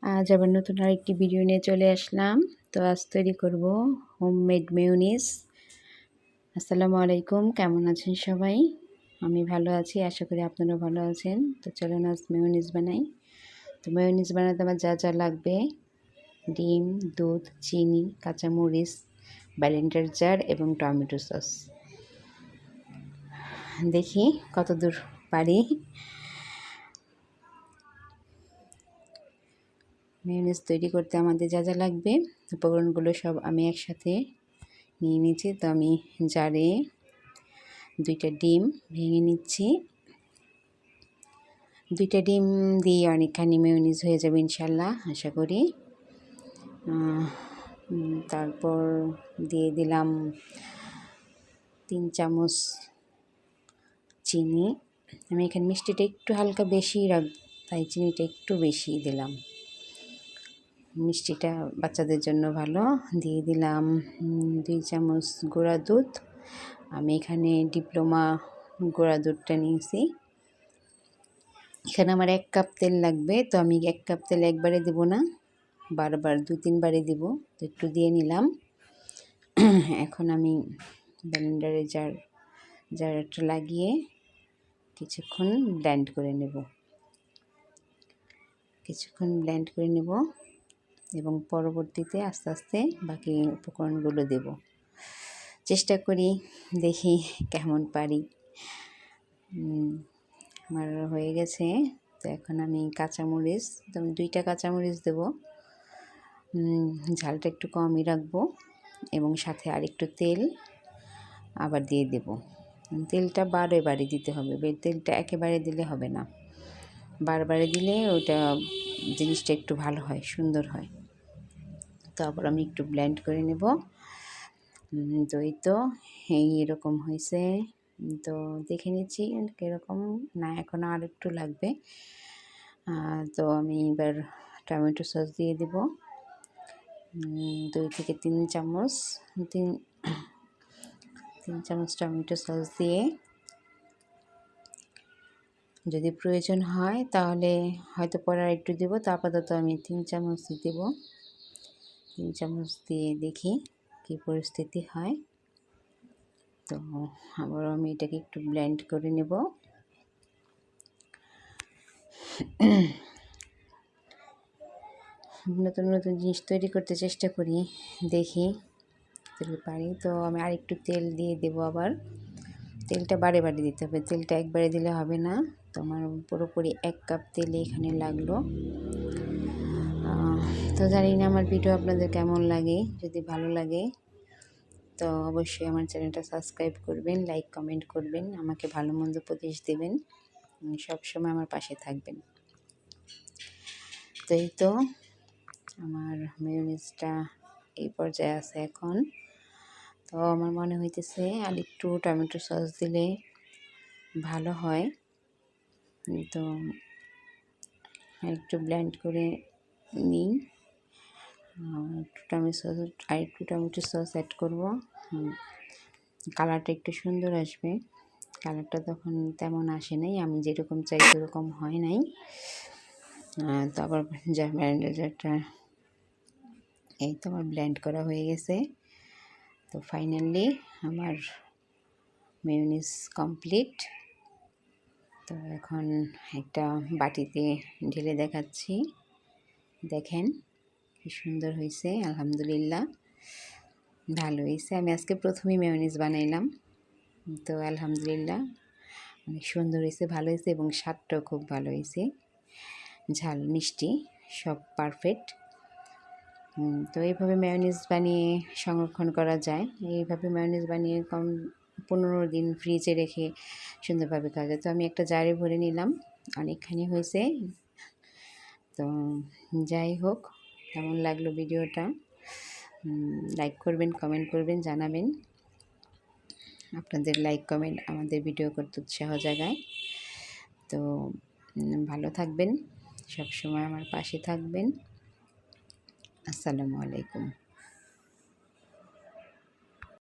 আজ আবার নতুন আরেকটি ভিডিও নিয়ে চলে আসলাম। তো আজ তৈরি করব হোমমেড মেয়োনিজ। আসসালামু আলাইকুম, কেমন আছেন সবাই? আমি ভালো আছি, আশা করি আপনারাও ভালো আছেন। তো চলুন আজ মেয়োনিজ বানাই। তো মেয়োনিজ বানাতে আমার যা যা লাগবে: ডিম, দুধ, চিনি, কাঁচামরিচ, ব্লেন্ডার জার এবং টমেটো সস। দেখি কতদূর পারি। মেয়োনিজ তৈরি করতে আমাদের যা যা লাগবে উপকরণগুলো সব আমি একসাথে নিয়ে নিচ্ছি। তো আমি জারে 2টা ডিম ভেঙে নিচ্ছি। 2টা ডিম দিয়ে অনেকখানি মেয়োনিজ হয়ে যাবে ইনশাল্লাহ, আশা করি। তারপর দিয়ে দিলাম 3 চামচ চিনি। আমি এখানে মিষ্টিটা একটু হালকা বেশি রাখব, তাই চিনিটা একটু বেশি দিলাম। মিষ্টিটা বাচ্চাদের জন্য ভালো। দিয়ে দিলাম 2 চামচ গুঁড়া দুধ। আমি এখানে ডিপ্লোমা গুঁড়া দুধটা নিয়েছি। এখানে আমার 1 কাপ তেল লাগবে, তো আমি 1 কাপ তেল একবারে দেব না, বারবার 2-3 বারে দেব। তো একটু দিয়ে নিলাম। এখন আমি ব্লেন্ডারে জারটা লাগিয়ে কিছুক্ষণ ব্লেন্ড করে নেব এবং পরবর্তীতে আস্তে আস্তে বাকি উপকরণগুলো দেব। চেষ্টা করি, দেখি কেমন পারি। আমার হয়ে গেছে। তো এখন আমি কাঁচামরিচ, তো আমি 2টা কাঁচামরিচ দেব। ঝালটা একটু কমই রাখবো এবং সাথে আর একটু তেল আবার দিয়ে দেব। তেলটা বারে বারে দিতে হবে, তেলটা একেবারে দিলে হবে না, বারবারে দিলে ওটা জিনিসটা একটু ভালো হয়, সুন্দর হয়। তো আবার আমি একটু ব্লেন্ড করে নেব। তো এই তো এইরকম হয়েছে। তো দেখে নিচ্ছি কীরকম, না এখনও আর একটু লাগবে। তো আমি এবার টমেটো সস দিয়ে দেব 2 থেকে 3 চামচ। 3 চামচ টমেটো সস দিয়ে যদি প্রয়োজন হয় তাহলে হয়তো পরে আর একটু দেবো, তো আপাতত আমি 3 চামচ দেব। 3 চামচ দিয়ে দেখি কী পরিস্থিতি হয়। তো আবার আমি এটাকে একটু ব্লেন্ড করে নেব। নতুন নতুন জিনিস তৈরি করতে চেষ্টা করি, দেখি যদি পারি। তো আমি আর একটু তেল দিয়ে দেব। আবার তেলটা বারে বারে দিতে হবে, তেলটা একবারে দিলে হবে না। তো আমার পুরোপুরি 1 কাপ তেল এখানে লাগলো। তো জানি না আমার ভিডিও আপনাদের কেমন লাগে। যদি ভালো লাগে তো অবশ্যই আমার চ্যানেলটা সাবস্ক্রাইব করবেন, লাইক কমেন্ট করবেন, আমাকে ভালো মন্দ উপদেশ দেবেন, সবসময় আমার পাশে থাকবেন। তো এই তো আমার মেয়োনিজটা এই পর্যায়ে আছে এখন। তো আমার মনে হইতেছে আর একটু টমেটো সস দিলে ভালো হয়। তো একটু ব্লেন্ড করে নিই। একটু টমেটো সস অ্যাড করবো। কালারটা একটু সুন্দর আসবে। কালারটা তখন তেমন আসে নাই, আমি যেরকম চাই সেরকম হয় নাই। তো আবার ব্লেন্ডারটা এই তো আমার ব্লেন্ড করা হয়ে গেছে। তো ফাইনালি আমার মেয়োনিজ কমপ্লিট। তো এখন একটা বাটিতে ঢেলে দেখাচ্ছি, দেখেন কি সুন্দর হয়েছে। আলহামদুলিল্লাহ ভালো হয়েছে। আমি আজকে প্রথমেই মেয়োনিজ বানাইলাম, তো আলহামদুলিল্লাহ অনেক সুন্দর হয়েছে, ভালো হয়েছে এবং স্বাদটাও খুব ভালো হয়েছে। ঝাল মিষ্টি সব পারফেক্ট। তো এইভাবে মেয়োনিজ বানিয়ে সংরক্ষণ করা যায়। এইভাবে মেয়োনিজ বানিয়ে 15 দিন ফ্রিজে রেখে সুন্দরভাবে খাওয়া যায়। তো আমি একটা জারে ভরে নিলাম, অনেকখানি হয়েছে। তো যাই হোক, কেমন লাগলো ভিডিওটা লাইক করবেন, কমেন্ট করবেন, জানাবেন। আপনাদের লাইক কমেন্ট আমাদের ভিডিও করতে উৎসাহ জাগায়। তো ভালো থাকবেন, সবসময় আমার পাশে থাকবেন। আসসালামু আলাইকুম।